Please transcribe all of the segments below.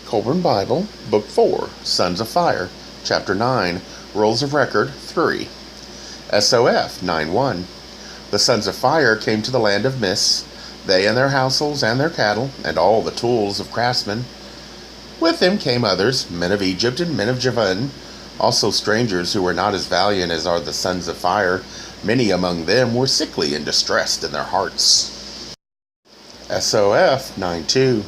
Kolbrin Bible, Book 4, Sons of Fire, Chapter 9, Rolls of Record 3. SOF 9:1. The sons of fire came to the land of Miss, they and their households and their cattle, and all the tools of craftsmen. With them came others, men of Egypt and men of Javan, also strangers who were not as valiant as are the sons of fire. Many among them were sickly and distressed in their hearts. SOF 9:2.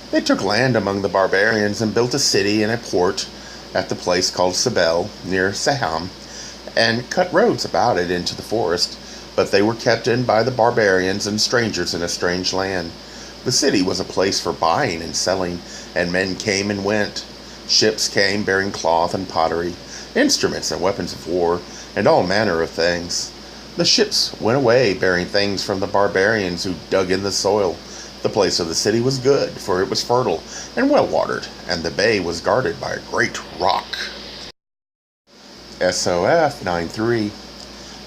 They took land among the barbarians and built a city and a port at the place called Sebel, near Seham, and cut roads about it into the forest, but they were kept in by the barbarians and strangers in a strange land. The city was a place for buying and selling, and men came and went. Ships came bearing cloth and pottery, instruments and weapons of war, and all manner of things. The ships went away bearing things from the barbarians who dug in the soil. The place of the city was good, for it was fertile and well watered, and the bay was guarded by a great rock. SOF 9:3.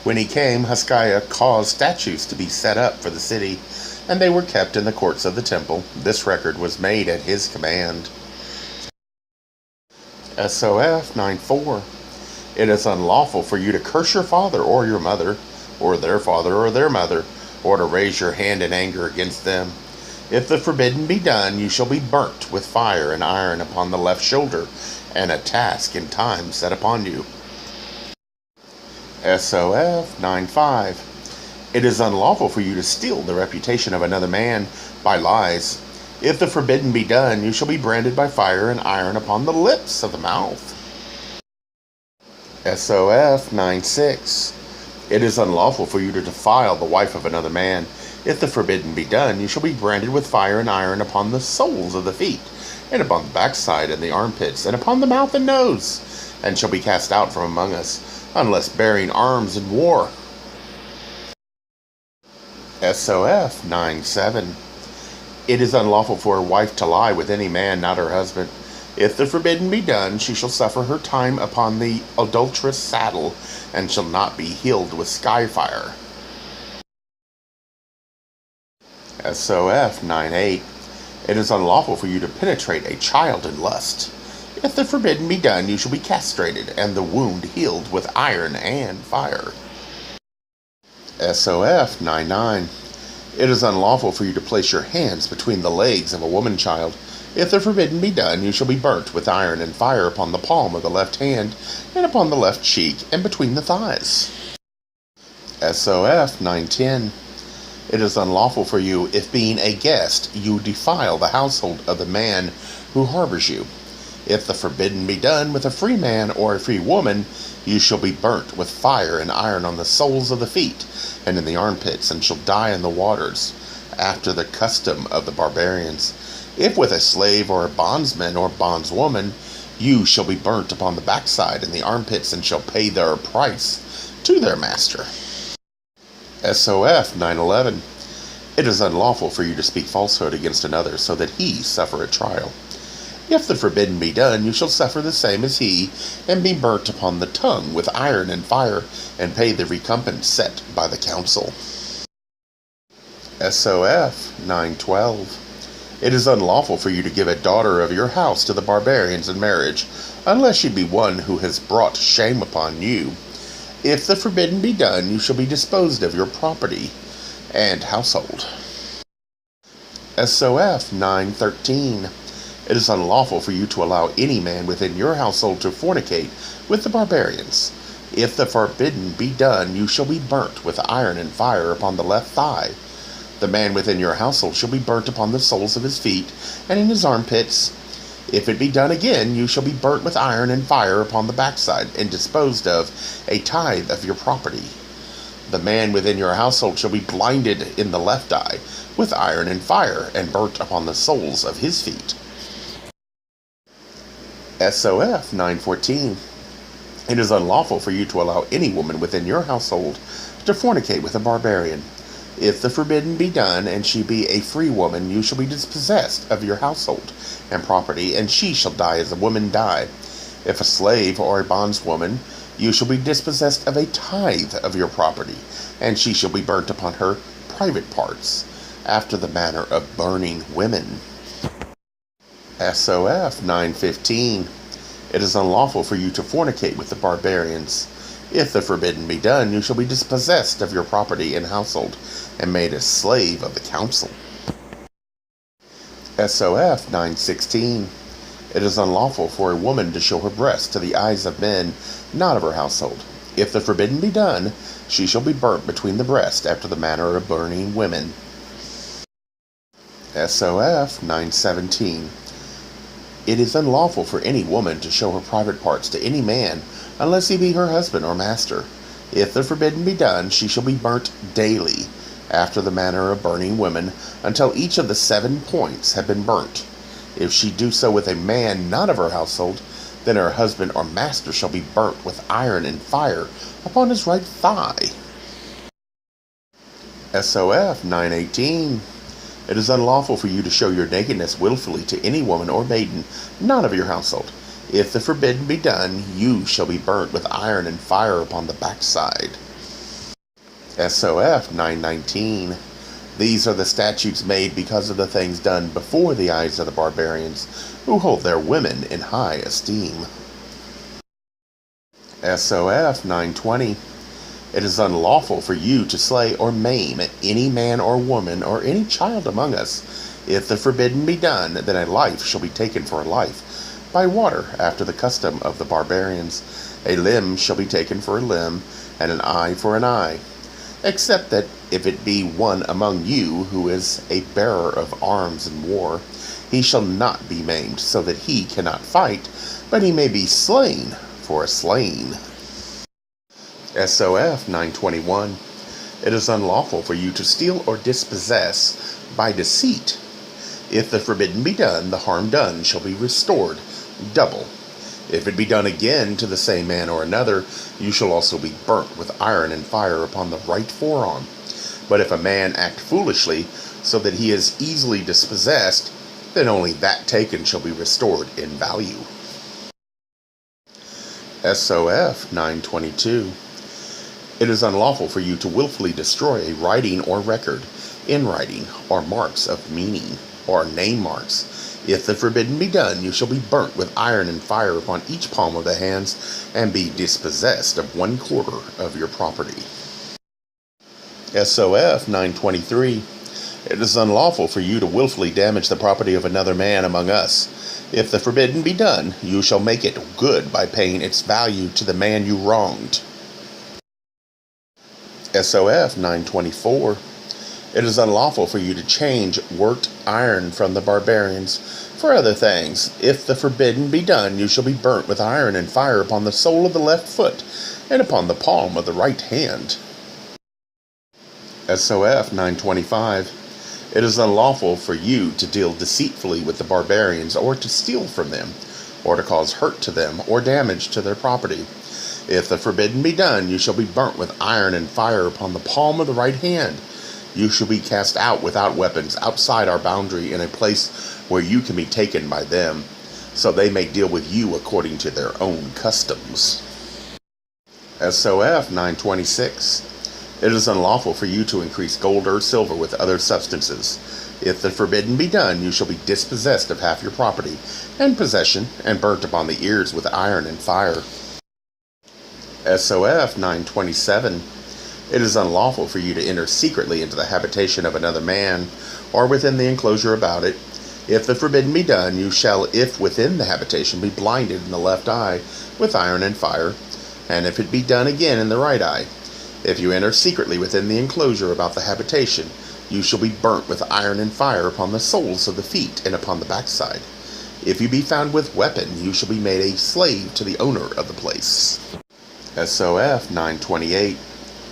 When he came, Hoskiah caused statues to be set up for the city, and they were kept in the courts of the temple. This record was made at his command. SOF 9:4. It is unlawful for you to curse your father or your mother, or their father or their mother, or to raise your hand in anger against them. If the forbidden be done, you shall be burnt with fire and iron upon the left shoulder, and a task in time set upon you. SOF 9:5. It is unlawful for you to steal the reputation of another man by lies. If the forbidden be done, you shall be branded by fire and iron upon the lips of the mouth. SOF 9:6. It is unlawful for you to defile the wife of another man. If the forbidden be done, you shall be branded with fire and iron upon the soles of the feet, and upon the backside and the armpits, and upon the mouth and nose, and shall be cast out from among us, unless bearing arms in war. SOF 9:7. It is unlawful for a wife to lie with any man, not her husband. If the forbidden be done, she shall suffer her time upon the adulterous saddle, and shall not be healed with sky fire. SOF 9:8. It is unlawful for you to penetrate a child in lust. If the forbidden be done, you shall be castrated, and the wound healed with iron and fire. SOF 9:9. It is unlawful for you to place your hands between the legs of a woman child. If the forbidden be done, you shall be burnt with iron and fire upon the palm of the left hand, and upon the left cheek, and between the thighs. SOF 9:10. It is unlawful for you, if being a guest, you defile the household of the man who harbors you. If the forbidden be done with a free man or a free woman, you shall be burnt with fire and iron on the soles of the feet, and in the armpits, and shall die in the waters, after the custom of the barbarians. If with a slave or a bondsman or bondswoman, you shall be burnt upon the backside and the armpits, and shall pay their price to their master. SOF 9:11. It is unlawful for you to speak falsehood against another, so that he suffer a trial. If the forbidden be done, you shall suffer the same as he, and be burnt upon the tongue with iron and fire, and pay the recompense set by the council. SOF 9:12. It is unlawful for you to give a daughter of your house to the barbarians in marriage, unless she be one who has brought shame upon you. If the forbidden be done, you shall be disposed of your property and household. SOF 9:13. It is unlawful for you to allow any man within your household to fornicate with the barbarians. If the forbidden be done, you shall be burnt with iron and fire upon the left thigh. The man within your household shall be burnt upon the soles of his feet, and in his armpits. If it be done again, you shall be burnt with iron and fire upon the backside, and disposed of a tithe of your property. The man within your household shall be blinded in the left eye with iron and fire, and burnt upon the soles of his feet. SOF 9:14. It is unlawful for you to allow any woman within your household to fornicate with a barbarian. If the forbidden be done, and she be a free woman, you shall be dispossessed of your household and property, and she shall die as a woman died. If a slave or a bondswoman, you shall be dispossessed of a tithe of your property, and she shall be burnt upon her private parts, after the manner of burning women. SOF 9:15. It is unlawful for you to fornicate with the barbarians. If the forbidden be done, you shall be dispossessed of your property and household, and made a slave of the council. SOF 9:16. It is unlawful for a woman to show her breast to the eyes of men not of her household. If the forbidden be done, she shall be burnt between the breast after the manner of burning women. SOF 9:17. It is unlawful for any woman to show her private parts to any man, unless he be her husband or master. If the forbidden be done, she shall be burnt daily, after the manner of burning women, until each of the 7 points have been burnt. If she do so with a man not of her household, then her husband or master shall be burnt with iron and fire upon his right thigh. SOF 9:18. It is unlawful for you to show your nakedness willfully to any woman or maiden not of your household. If the forbidden be done, you shall be burnt with iron and fire upon the backside. SOF 9:19. These are the statutes made because of the things done before the eyes of the barbarians, who hold their women in high esteem. SOF 9:20. It is unlawful for you to slay or maim any man or woman or any child among us. If the forbidden be done, then a life shall be taken for a life, by water after the custom of the barbarians. A limb shall be taken for a limb, and an eye for an eye. Except that if it be one among you who is a bearer of arms in war, he shall not be maimed, so that he cannot fight, but he may be slain for a slain. SOF 9:21. It is unlawful for you to steal or dispossess by deceit. If the forbidden be done, the harm done shall be restored double. If it be done again to the same man or another, you shall also be burnt with iron and fire upon the right forearm. But if a man act foolishly, so that he is easily dispossessed, then only that taken shall be restored in value. SOF 9:22. It is unlawful for you to willfully destroy a writing or record, in writing, or marks of meaning, or name marks. If the forbidden be done, you shall be burnt with iron and fire upon each palm of the hands, and be dispossessed of 1/4 of your property. SOF 9:23. It is unlawful for you to willfully damage the property of another man among us. If the forbidden be done, you shall make it good by paying its value to the man you wronged. SOF 9:24. It is unlawful for you to change worked iron from the barbarians for other things. If the forbidden be done, you shall be burnt with iron and fire upon the sole of the left foot, and upon the palm of the right hand. SOF 9:25. It is unlawful for you to deal deceitfully with the barbarians, or to steal from them, or to cause hurt to them, or damage to their property. If the forbidden be done, you shall be burnt with iron and fire upon the palm of the right hand. You shall be cast out without weapons outside our boundary, in a place where you can be taken by them, so they may deal with you according to their own customs. SOF 9:26. It is unlawful for you to increase gold or silver with other substances. If the forbidden be done, you shall be dispossessed of half your property and possession, and burnt upon the ears with iron and fire. SOF 9:27. It is unlawful for you to enter secretly into the habitation of another man, or within the enclosure about it. If the forbidden be done, you shall, if within the habitation, be blinded in the left eye with iron and fire, and if it be done again in the right eye. If you enter secretly within the enclosure about the habitation, you shall be burnt with iron and fire upon the soles of the feet and upon the backside. If you be found with weapon, you shall be made a slave to the owner of the place. SOF 9:28.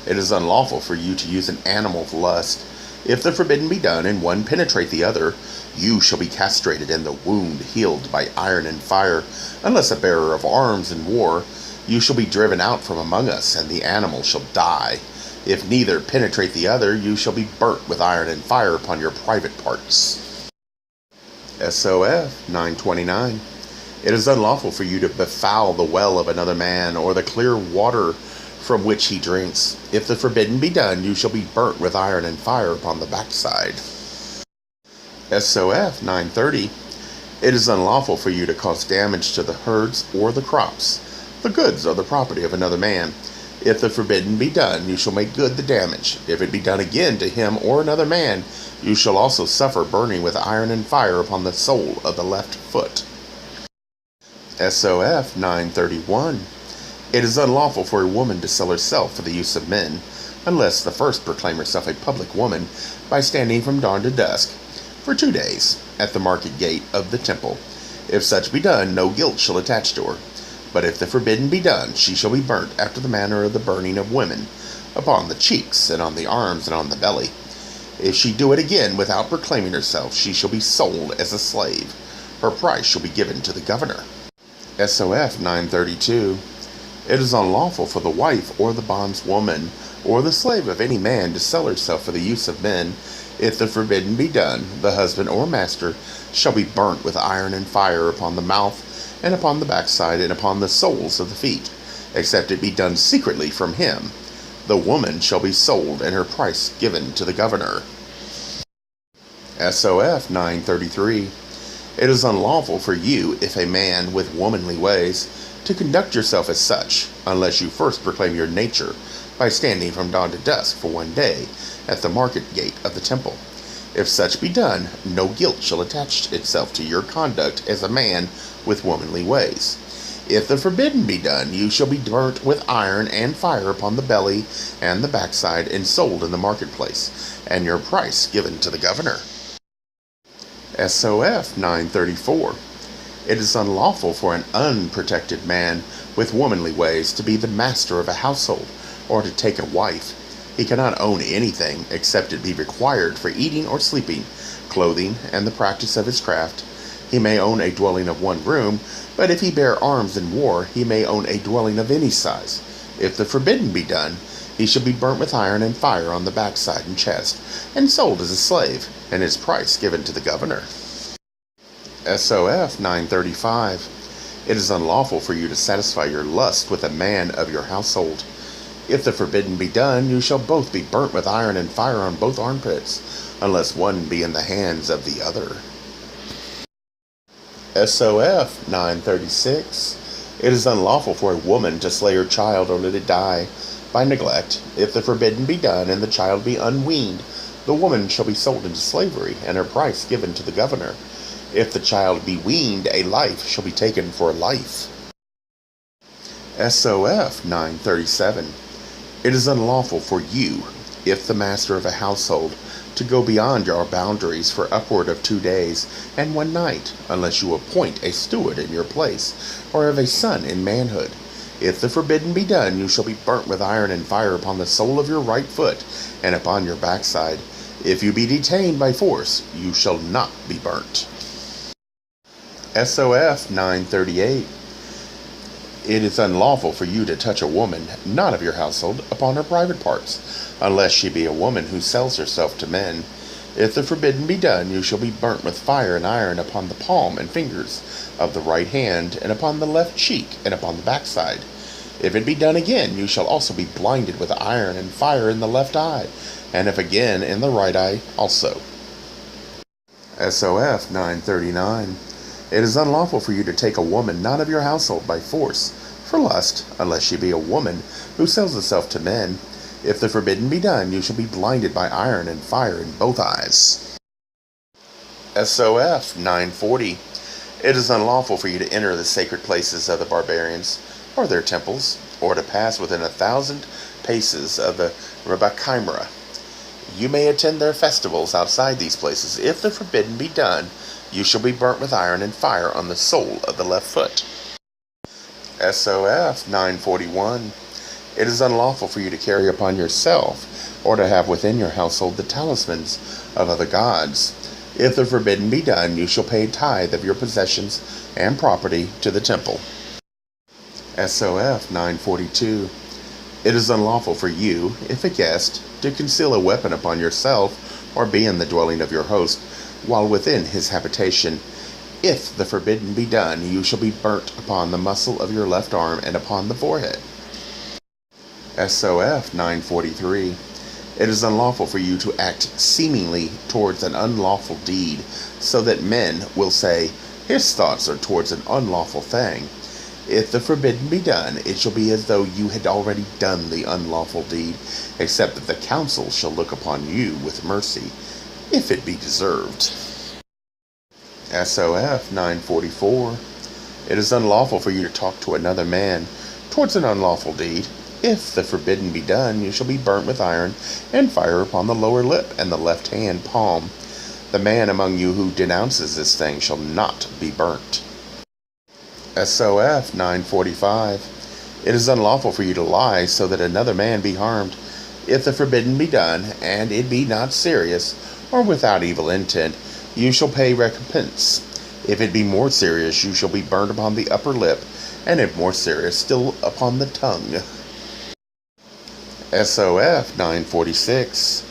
It is unlawful for you to use an animal for lust. If the forbidden be done, and one penetrate the other, you shall be castrated, and the wound healed by iron and fire. Unless a bearer of arms in war, you shall be driven out from among us, and the animal shall die. If neither penetrate the other, you shall be burnt with iron and fire upon your private parts. SOF 9:29. It is unlawful for you to befoul the well of another man, or the clear water from which he drinks. If the forbidden be done, you shall be burnt with iron and fire upon the backside. SOF 9:30. It is unlawful for you to cause damage to the herds or the crops, the goods or the property of another man. If the forbidden be done, you shall make good the damage. If it be done again to him or another man, you shall also suffer burning with iron and fire upon the sole of the left foot. SOF 931. It is unlawful for a woman to sell herself for the use of men, unless the first proclaim herself a public woman by standing from dawn to dusk for 2 days at the market gate of the temple. If such be done, no guilt shall attach to her. But if the forbidden be done, she shall be burnt after the manner of the burning of women, upon the cheeks, and on the arms, and on the belly. If she do it again without proclaiming herself, she shall be sold as a slave. Her price shall be given to the governor. SOF 932. It is unlawful for the wife or the bondswoman or the slave of any man to sell herself for the use of men. If the forbidden be done, the husband or master shall be burnt with iron and fire upon the mouth, and upon the backside, and upon the soles of the feet, except it be done secretly from him. The woman shall be sold, and her price given to the governor. SOF 933. It is unlawful for you, if a man with womanly ways, to conduct yourself as such, unless you first proclaim your nature by standing from dawn to dusk for 1 day at the market gate of the temple. If such be done, no guilt shall attach itself to your conduct as a man with womanly ways. If the forbidden be done, you shall be burnt with iron and fire upon the belly and the backside, and sold in the marketplace, and your price given to the governor. SOF 934. It is unlawful for an unprotected man with womanly ways to be the master of a household, or to take a wife. He cannot own anything except it be required for eating or sleeping, clothing, and the practice of his craft. He may own a dwelling of 1 room, but if he bear arms in war, he may own a dwelling of any size. If the forbidden be done, he shall be burnt with iron and fire on the backside and chest, and sold as a slave, and his price given to the governor. SOF 935. It is unlawful for you to satisfy your lust with a man of your household. If the forbidden be done, you shall both be burnt with iron and fire on both armpits, unless one be in the hands of the other. SOF 936. It is unlawful for a woman to slay her child or let it die by neglect. If the forbidden be done, and the child be unweaned, the woman shall be sold into slavery, and her price given to the governor. If the child be weaned, a life shall be taken for a life. SOF 937. It is unlawful for you, if the master of a household, to go beyond your boundaries for upward of 2 days and 1 night, unless you appoint a steward in your place, or have a son in manhood. If the forbidden be done, you shall be burnt with iron and fire upon the sole of your right foot, and upon your backside. If you be detained by force, you shall not be burnt. SOF 938. It is unlawful for you to touch a woman not of your household upon her private parts, unless she be a woman who sells herself to men. If the forbidden be done, you shall be burnt with fire and iron upon the palm and fingers of the right hand, and upon the left cheek, and upon the backside. If it be done again, you shall also be blinded with iron and fire in the left eye, and if again, in the right eye also. SOF 939. It is unlawful for you to take a woman not of your household by force, for lust, unless she be a woman who sells herself to men. If the forbidden be done, you shall be blinded by iron and fire in both eyes. SOF 940. It is unlawful for you to enter the sacred places of the barbarians, or their temples, or to pass within 1,000 paces of the Rebachimera. You may attend their festivals outside these places. If the forbidden be done, you shall be burnt with iron and fire on the sole of the left foot. SOF 941. It is unlawful for you to carry upon yourself, or to have within your household the talismans of other gods. If the forbidden be done, you shall pay tithe of your possessions and property to the temple. SOF 942. It is unlawful for you, if a guest, to conceal a weapon upon yourself, or be in the dwelling of your host, while within his habitation. If the forbidden be done, you shall be burnt upon the muscle of your left arm and upon the forehead. SOF 943. It is unlawful for you to act seemingly towards an unlawful deed, so that men will say, his thoughts are towards an unlawful thing. If the forbidden be done, it shall be as though you had already done the unlawful deed, except that the council shall look upon you with mercy, if it be deserved. SOF 944. It is unlawful for you to talk to another man towards an unlawful deed. If the forbidden be done, you shall be burnt with iron and fire upon the lower lip and the left hand palm. The man among you who denounces this thing shall not be burnt. SOF 945. It is unlawful for you to lie so that another man be harmed. If the forbidden be done, and it be not serious, or without evil intent, you shall pay recompense. If it be more serious, you shall be burnt upon the upper lip, and if more serious, still upon the tongue. SOF 946.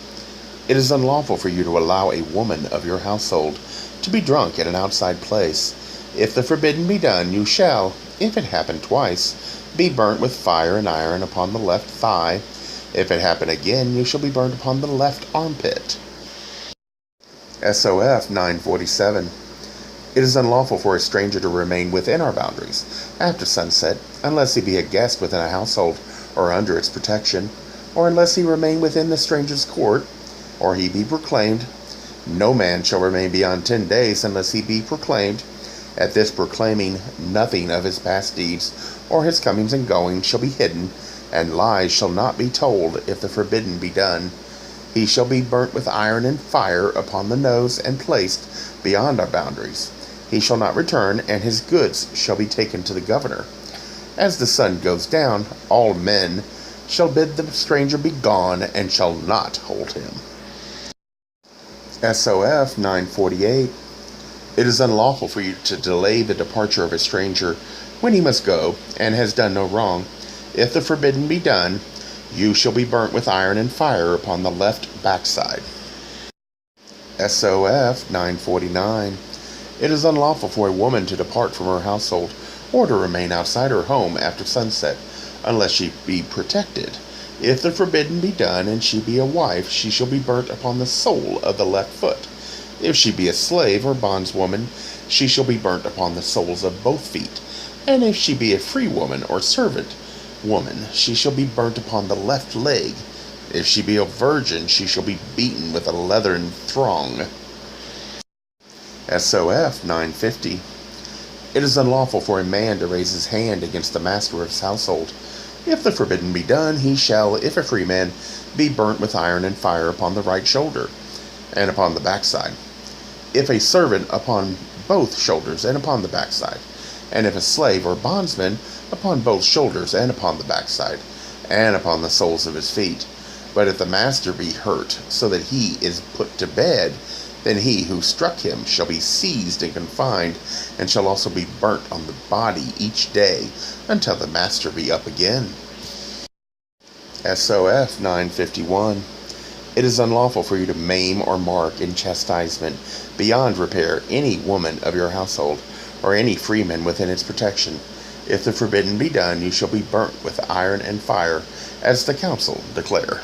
It is unlawful for you to allow a woman of your household to be drunk at an outside place. If the forbidden be done, you shall, if it happen twice, be burnt with fire and iron upon the left thigh. If it happen again, you shall be burnt upon the left armpit. SOF 947. It is unlawful for a stranger to remain within our boundaries after sunset, unless he be a guest within a household or under its protection, or unless he remain within the stranger's court, or he be proclaimed. No man shall remain beyond 10 days unless he be proclaimed. At this proclaiming, nothing of his past deeds or his comings and goings shall be hidden, and lies shall not be told if the forbidden be done. He shall be burnt with iron and fire upon the nose and placed beyond our boundaries. He shall not return, and his goods shall be taken to the governor. As the sun goes down, all men shall bid the stranger be gone, and shall not hold him. SOF 948. It is unlawful for you to delay the departure of a stranger when he must go, and has done no wrong. If the forbidden be done, you shall be burnt with iron and fire upon the left backside. SOF 949. It is unlawful for a woman to depart from her household, or to remain outside her home after sunset, unless she be protected. If the forbidden be done, and she be a wife, she shall be burnt upon the sole of the left foot. If she be a slave or bondswoman, she shall be burnt upon the soles of both feet. And if she be a free woman or servant woman, she shall be burnt upon the left leg. If she be a virgin, she shall be beaten with a leathern thong. SOF 950. It is unlawful for a man to raise his hand against the master of his household. If the forbidden be done, he shall, if a free man, be burnt with iron and fire upon the right shoulder, and upon the backside. If a servant, upon both shoulders and upon the backside. And if a slave or bondsman, upon both shoulders and upon the backside, and upon the soles of his feet. But if the master be hurt, so that he is put to bed, then he who struck him shall be seized and confined, and shall also be burnt on the body each day, until the master be up again. SOF 951. It is unlawful for you to maim or mark in chastisement beyond repair any woman of your household, or any freeman within its protection. If the forbidden be done, you shall be burnt with iron and fire, as the council declare.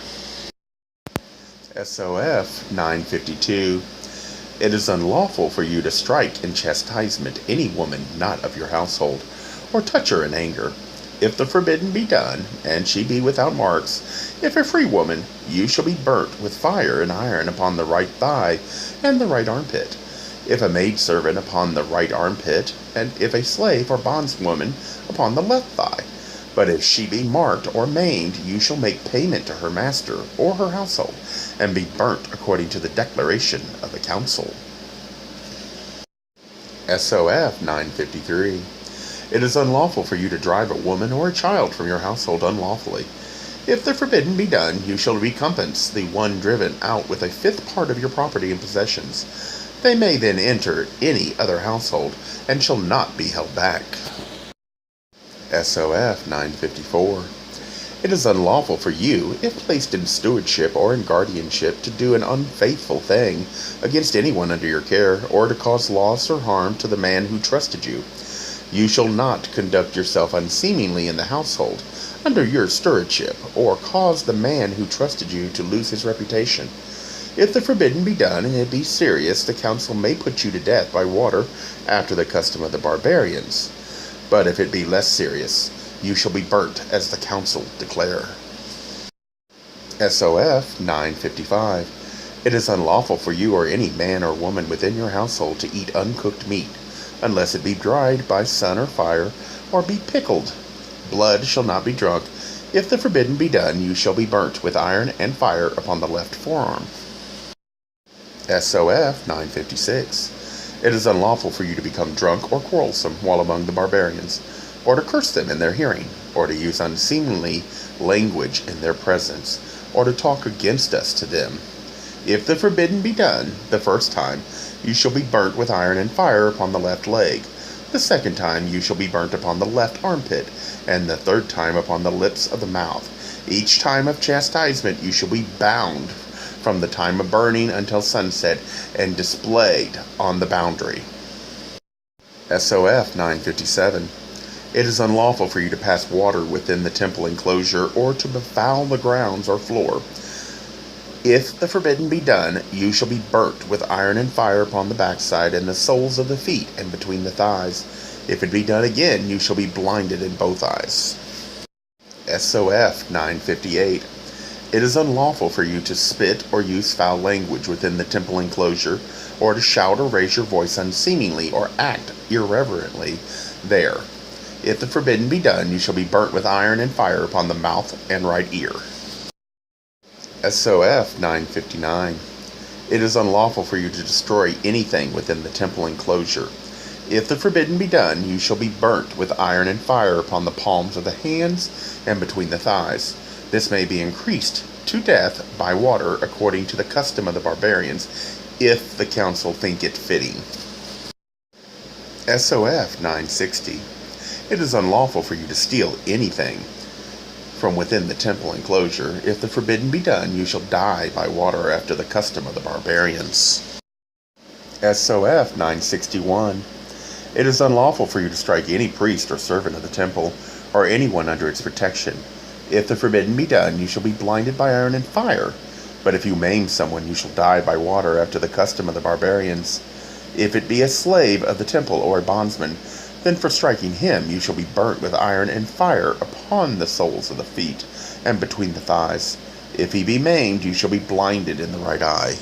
SOF 952. It is unlawful for you to strike in chastisement any woman not of your household, or touch her in anger. If the forbidden be done, and she be without marks, if a free woman, you shall be burnt with fire and iron upon the right thigh and the right armpit. If a maidservant, upon the right armpit, and if a slave or bondswoman, upon the left thigh. But if she be marked or maimed, you shall make payment to her master or her household, and be burnt according to the declaration of the council. SOF 953. It is unlawful for you to drive a woman or a child from your household unlawfully. If the forbidden be done, you shall recompense the one driven out with a fifth part of your property and possessions. They may then enter any other household, and shall not be held back. SOF 954. It is unlawful for you, if placed in stewardship or in guardianship, to do an unfaithful thing against anyone under your care, or to cause loss or harm to the man who trusted you. You shall not conduct yourself unseemingly in the household, under your stewardship, or cause the man who trusted you to lose his reputation. If the forbidden be done, and it be serious, the council may put you to death by water after the custom of the barbarians. But if it be less serious, you shall be burnt as the council declare. SOF 955. It is unlawful for you or any man or woman within your household to eat uncooked meat, unless it be dried by sun or fire, or be pickled. Blood shall not be drunk. If the forbidden be done, you shall be burnt with iron and fire upon the left forearm. SOF 956. It is unlawful for you to become drunk or quarrelsome while among the barbarians, or to curse them in their hearing, or to use unseemly language in their presence, or to talk against us to them. If the forbidden be done the first time, you shall be burnt with iron and fire upon the left leg. The second time you shall be burnt upon the left armpit, and the third time upon the lips of the mouth. Each time of chastisement you shall be bound from the time of burning until sunset, and displayed on the boundary. SOF 957. It is unlawful for you to pass water within the temple enclosure, or to befoul the grounds or floor. If the forbidden be done, you shall be burnt with iron and fire upon the backside and the soles of the feet and between the thighs. If it be done again, you shall be blinded in both eyes. SOF 958. It is unlawful for you to spit or use foul language within the temple enclosure, or to shout or raise your voice unseemingly, or act irreverently there. If the forbidden be done, you shall be burnt with iron and fire upon the mouth and right ear. SOF 959. It is unlawful for you to destroy anything within the temple enclosure. If the forbidden be done, you shall be burnt with iron and fire upon the palms of the hands and between the thighs. This may be increased to death by water according to the custom of the barbarians, if the council think it fitting. SOF 960. It is unlawful for you to steal anything from within the temple enclosure. If the forbidden be done, you shall die by water after the custom of the barbarians. SOF 961. It is unlawful for you to strike any priest or servant of the temple, or anyone under its protection. If the forbidden be done, you shall be blinded by iron and fire. But if you maim someone, you shall die by water after the custom of the barbarians. If it be a slave of the temple or a bondsman, then for striking him you shall be burnt with iron and fire upon the soles of the feet and between the thighs. If he be maimed, you shall be blinded in the right eye.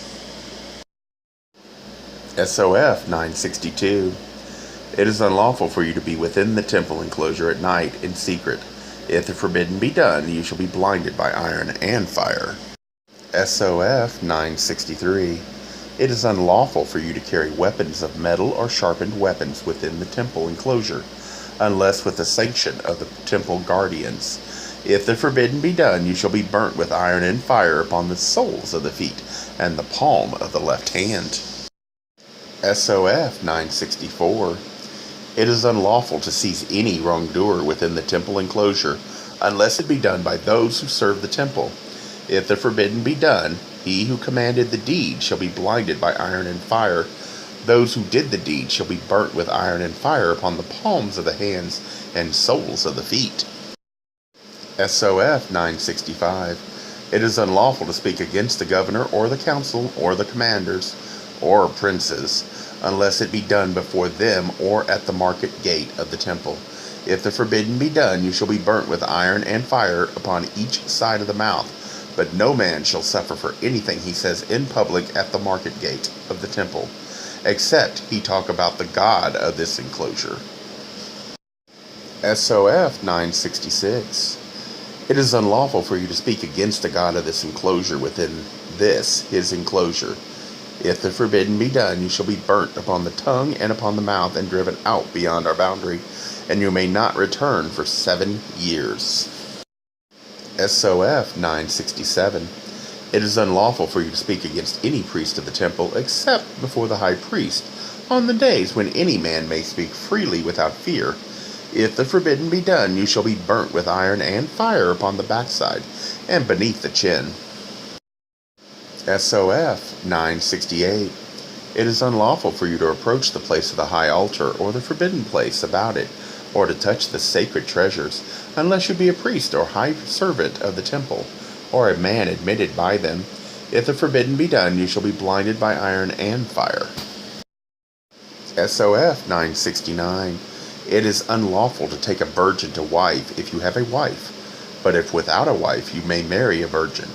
SOF 962. It is unlawful for you to be within the temple enclosure at night in secret. If the forbidden be done, you shall be blinded by iron and fire. SOF 963. It is unlawful for you to carry weapons of metal or sharpened weapons within the temple enclosure, unless with the sanction of the temple guardians. If the forbidden be done, you shall be burnt with iron and fire upon the soles of the feet and the palm of the left hand. SOF 964. It is unlawful to seize any wrongdoer within the temple enclosure, unless it be done by those who serve the temple. If the forbidden be done, he who commanded the deed shall be blinded by iron and fire. Those who did the deed shall be burnt with iron and fire upon the palms of the hands and soles of the feet. SOF 965. It is unlawful to speak against the governor or the council or the commanders or princes, unless it be done before them or at the market gate of the temple. If the forbidden be done, you shall be burnt with iron and fire upon each side of the mouth. But no man shall suffer for anything he says in public at the market gate of the temple, except he talk about the God of this enclosure. SOF 966. It is unlawful for you to speak against the God of this enclosure within this his enclosure. If the forbidden be done, you shall be burnt upon the tongue and upon the mouth and driven out beyond our boundary, and you may not return for 7 years. SOF 967. It is unlawful for you to speak against any priest of the temple except before the high priest, on the days when any man may speak freely without fear. If the forbidden be done, you shall be burnt with iron and fire upon the backside and beneath the chin. SOF 968. It is unlawful for you to approach the place of the high altar or the forbidden place about it, or to touch the sacred treasures, unless you be a priest or high servant of the temple, or a man admitted by them. If the forbidden be done, you shall be blinded by iron and fire. SOF 969. It is unlawful to take a virgin to wife if you have a wife, but if without a wife you may marry a virgin.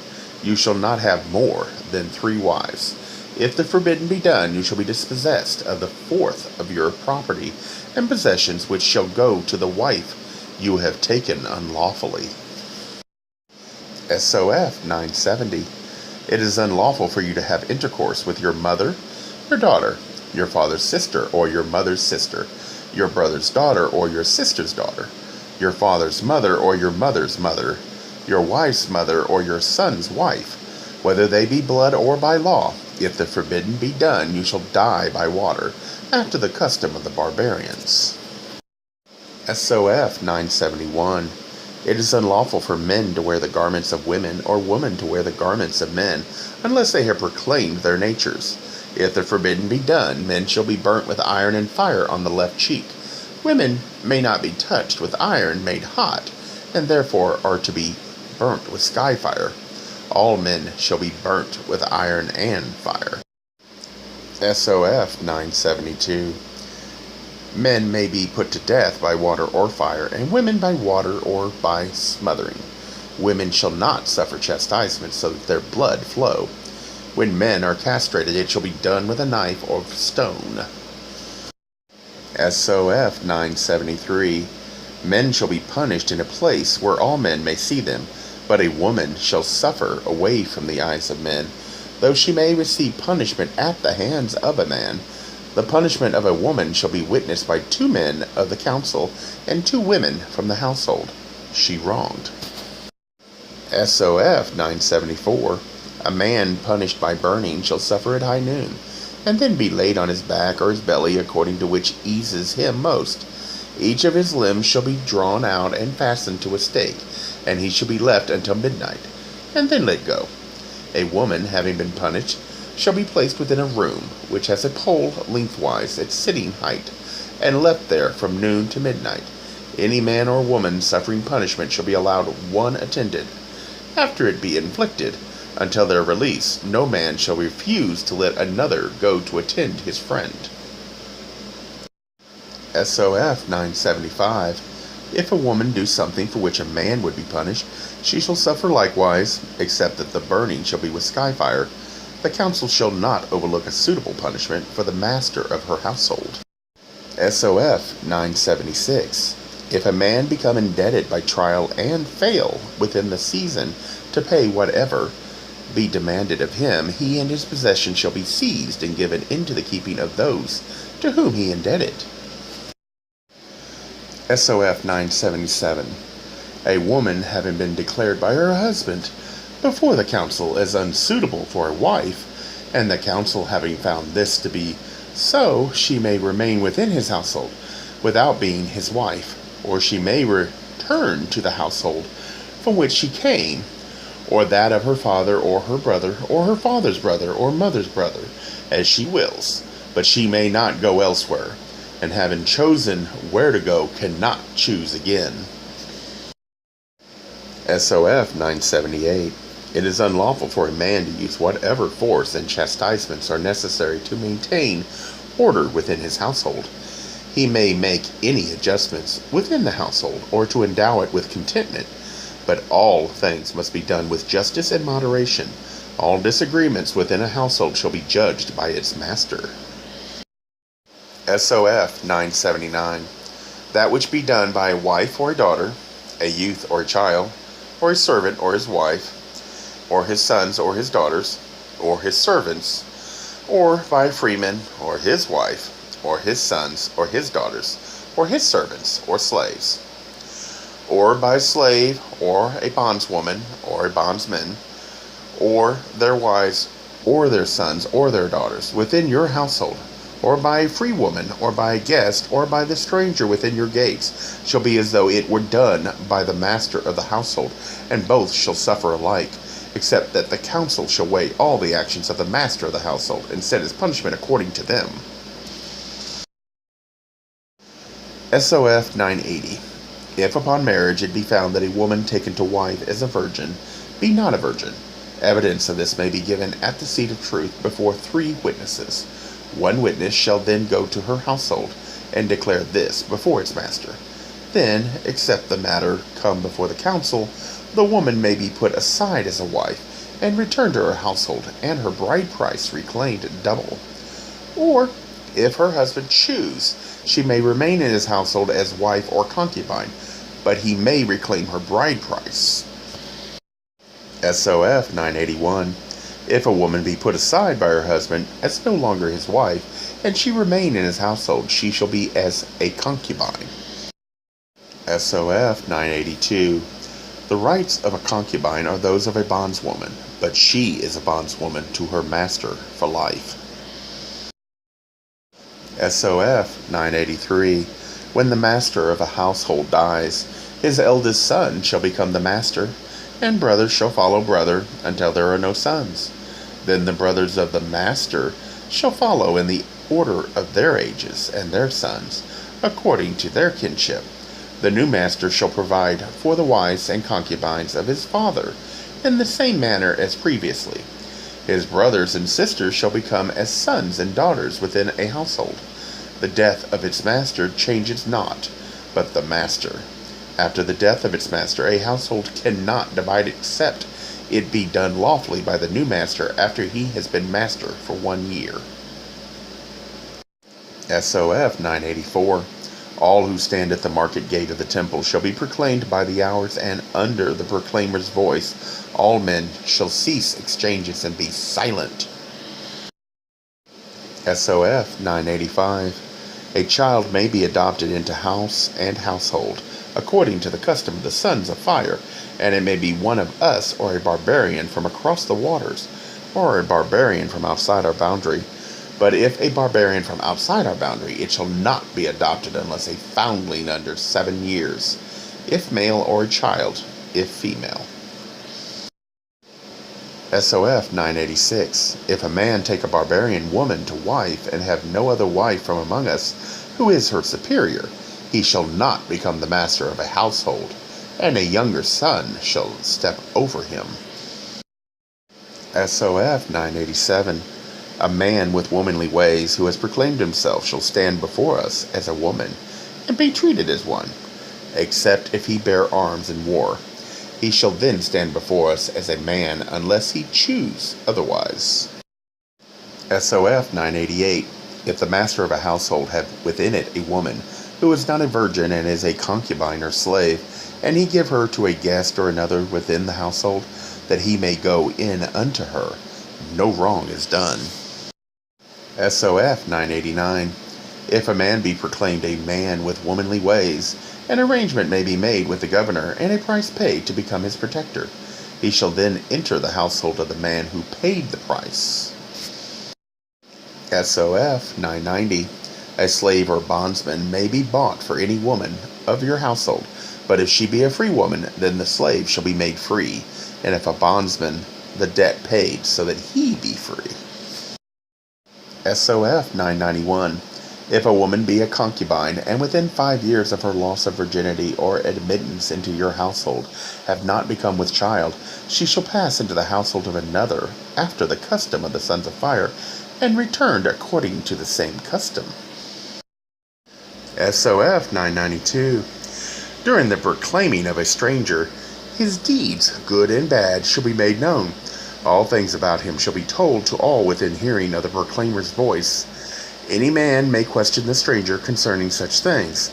You shall not have more than 3 wives. If the forbidden be done, you shall be dispossessed of the fourth of your property and possessions which shall go to the wife you have taken unlawfully. SOF 970. It is unlawful for you to have intercourse with your mother, your daughter, your father's sister, or your mother's sister, your brother's daughter, or your sister's daughter, your father's mother, or your mother's mother, your wife's mother, or your son's wife, whether they be blood or by law. If the forbidden be done, you shall die by water, after the custom of the barbarians. SOF 971. It is unlawful for men to wear the garments of women, or women to wear the garments of men, unless they have proclaimed their natures. If the forbidden be done, men shall be burnt with iron and fire on the left cheek. Women may not be touched with iron made hot, and therefore are to be burnt with sky fire. All men shall be burnt with iron and fire. SOF 972. Men may be put to death by water or fire, and women by water or by smothering. Women shall not suffer chastisement so that their blood flow. When men are castrated, it shall be done with a knife or stone. SOF 973. Men shall be punished in a place where all men may see them, but a woman shall suffer away from the eyes of men, though she may receive punishment at the hands of a man. The punishment of a woman shall be witnessed by 2 men of the council and 2 women from the household she wronged. SOF 974. A man punished by burning shall suffer at high noon, and then be laid on his back or his belly, according to which eases him most. Each of his limbs shall be drawn out and fastened to a stake, and he shall be left until midnight, and then let go. A woman, having been punished, shall be placed within a room, which has a pole lengthwise at sitting height, and left there from noon to midnight. Any man or woman suffering punishment shall be allowed 1 attendant. After it be inflicted, until their release, no man shall refuse to let another go to attend his friend. SOF 975. If a woman do something for which a man would be punished, she shall suffer likewise, except that the burning shall be with sky fire. The council shall not overlook a suitable punishment for the master of her household. SOF 976. If a man become indebted by trial and fail within the season to pay whatever be demanded of him, he and his possession shall be seized and given into the keeping of those to whom he indebted. SOF 977. A woman having been declared by her husband before the council as unsuitable for a wife, and the council having found this to be so, she may remain within his household without being his wife, or she may return to the household from which she came, or that of her father or her brother, or her father's brother or mother's brother, as she wills, but she may not go elsewhere, and having chosen where to go, cannot choose again. SOF 978. It is unlawful for a man to use whatever force and chastisements are necessary to maintain order within his household. He may make any adjustments within the household, or to endow it with contentment, but all things must be done with justice and moderation. All disagreements within a household shall be judged by its master. SOF 979. That which be done by a wife or a daughter, a youth or a child, or a servant or his wife, or his sons or his daughters, or his servants, or by a freeman or his wife, or his sons or his daughters, or his servants or slaves, or by a slave or a bondswoman or a bondsman, or their wives or their sons or their daughters within your household, or by a free woman, or by a guest, or by the stranger within your gates, shall be as though it were done by the master of the household, and both shall suffer alike, except that the council shall weigh all the actions of the master of the household, and set his punishment according to them. SOF 980. If upon marriage it be found that a woman taken to wife as a virgin be not a virgin, Evidence of this may be given at the seat of truth before 3 witnesses. One witness shall then go to her household and declare this before its master. Then, except the matter come before the council, the woman may be put aside as a wife and return to her household, and her bride price reclaimed double. Or, if her husband choose, she may remain in his household as wife or concubine, but he may reclaim her bride price. SOF 981. If a woman be put aside by her husband as no longer his wife, and she remain in his household, she shall be as a concubine. SOF 982. The rights of a concubine are those of a bondswoman, but she is a bondswoman to her master for life. SOF 983. When the master of a household dies, his eldest son shall become the master, and brothers shall follow brother until there are no sons. Then the brothers of the master shall follow in the order of their ages and their sons, according to their kinship. The new master shall provide for the wives and concubines of his father in the same manner as previously. His brothers and sisters shall become as sons and daughters within a household. The death of its master changes not, but the master. After the death of its master, a household cannot divide except it be done lawfully by the new master after he has been master for 1 year. SOF 984. All who stand at the market gate of the temple shall be proclaimed by the hours, and under the proclaimer's voice all men shall cease exchanges and be silent. SOF 985. A child may be adopted into house and household, according to the custom of the sons of fire, and it may be one of us, or a barbarian from across the waters, or a barbarian from outside our boundary. But if a barbarian from outside our boundary, it shall not be adopted unless a foundling under 7 years, if male, or a child, if female. SOF 986. If a man take a barbarian woman to wife, and have no other wife from among us, who is her superior, he shall not become the master of a household, and a younger son shall step over him. SOF 987. A man with womanly ways who has proclaimed himself shall stand before us as a woman, and be treated as one, except if he bear arms in war. He shall then stand before us as a man, unless he choose otherwise. SOF 988. If the master of a household have within it a woman who is not a virgin and is a concubine or slave, and he give her to a guest or another within the household, that he may go in unto her, no wrong is done. SOF 989. If a man be proclaimed a man with womanly ways, an arrangement may be made with the governor, and a price paid to become his protector. He shall then enter the household of the man who paid the price. SOF 990. A slave or bondsman may be bought for any woman of your household, but if she be a free woman, then the slave shall be made free, and if a bondsman, the debt paid, so that he be free. SOF 991. If a woman be a concubine, and within 5 years of her loss of virginity or admittance into your household have not become with child, she shall pass into the household of another, after the custom of the sons of fire, and returned according to the same custom. SOF 992. During the proclaiming of a stranger, his deeds, good and bad, shall be made known. All things about him shall be told to all within hearing of the proclaimer's voice. Any man may question the stranger concerning such things,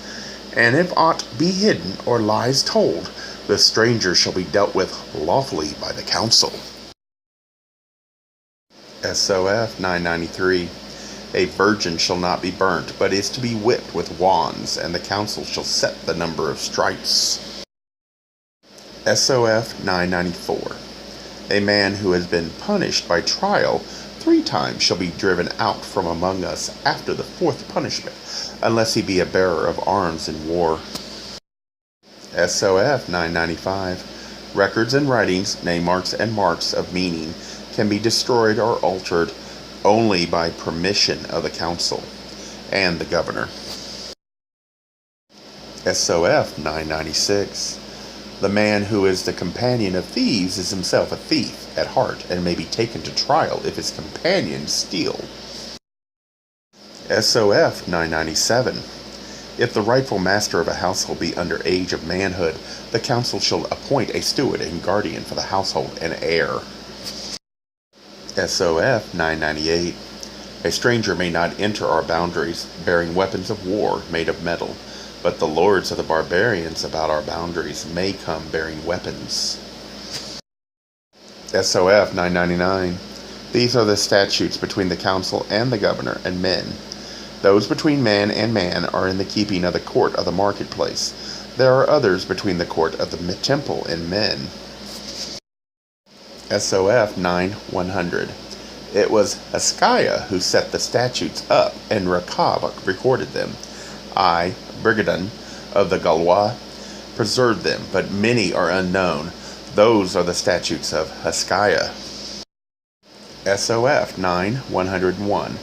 and if aught be hidden or lies told, the stranger shall be dealt with lawfully by the council. SOF 993. A virgin shall not be burnt, but is to be whipped with wands, and the council shall set the number of stripes. SOF 994. A man who has been punished by trial 3 times shall be driven out from among us after the 4th punishment, unless he be a bearer of arms in war. SOF 995. Records and writings, name marks and marks of meaning can be destroyed or altered only by permission of the council and the governor. SOF 996. The man who is the companion of thieves is himself a thief at heart, and may be taken to trial if his companions steal. SOF 997. If the rightful master of a household be under age of manhood, the council shall appoint a steward and guardian for the household and heir. SOF 998. A stranger may not enter our boundaries bearing weapons of war made of metal, but the lords of the barbarians about our boundaries may come bearing weapons. SOF 999. These are the statutes between the council and the governor and men. Those between man and man are in the keeping of the court of the marketplace. There are others between the court of the temple and men. SOF 9100. It was Hoskiah who set the statutes up, and Rekab recorded them. I, Brigadon of the Gaulois, preserved them, but many are unknown. Those are the statutes of Hoskiah. SOF 9101.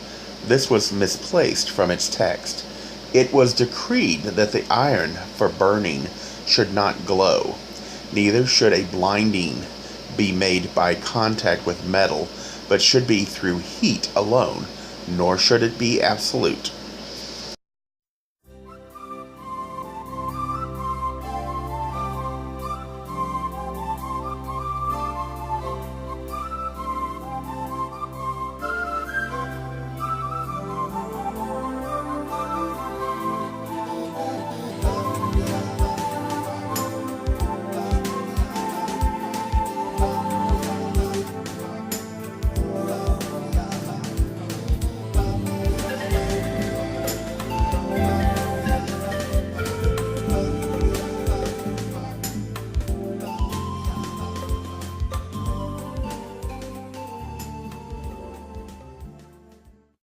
This was misplaced from its text. It was decreed that the iron for burning should not glow, neither should a blinding be made by contact with metal, but should be through heat alone, nor should it be absolute.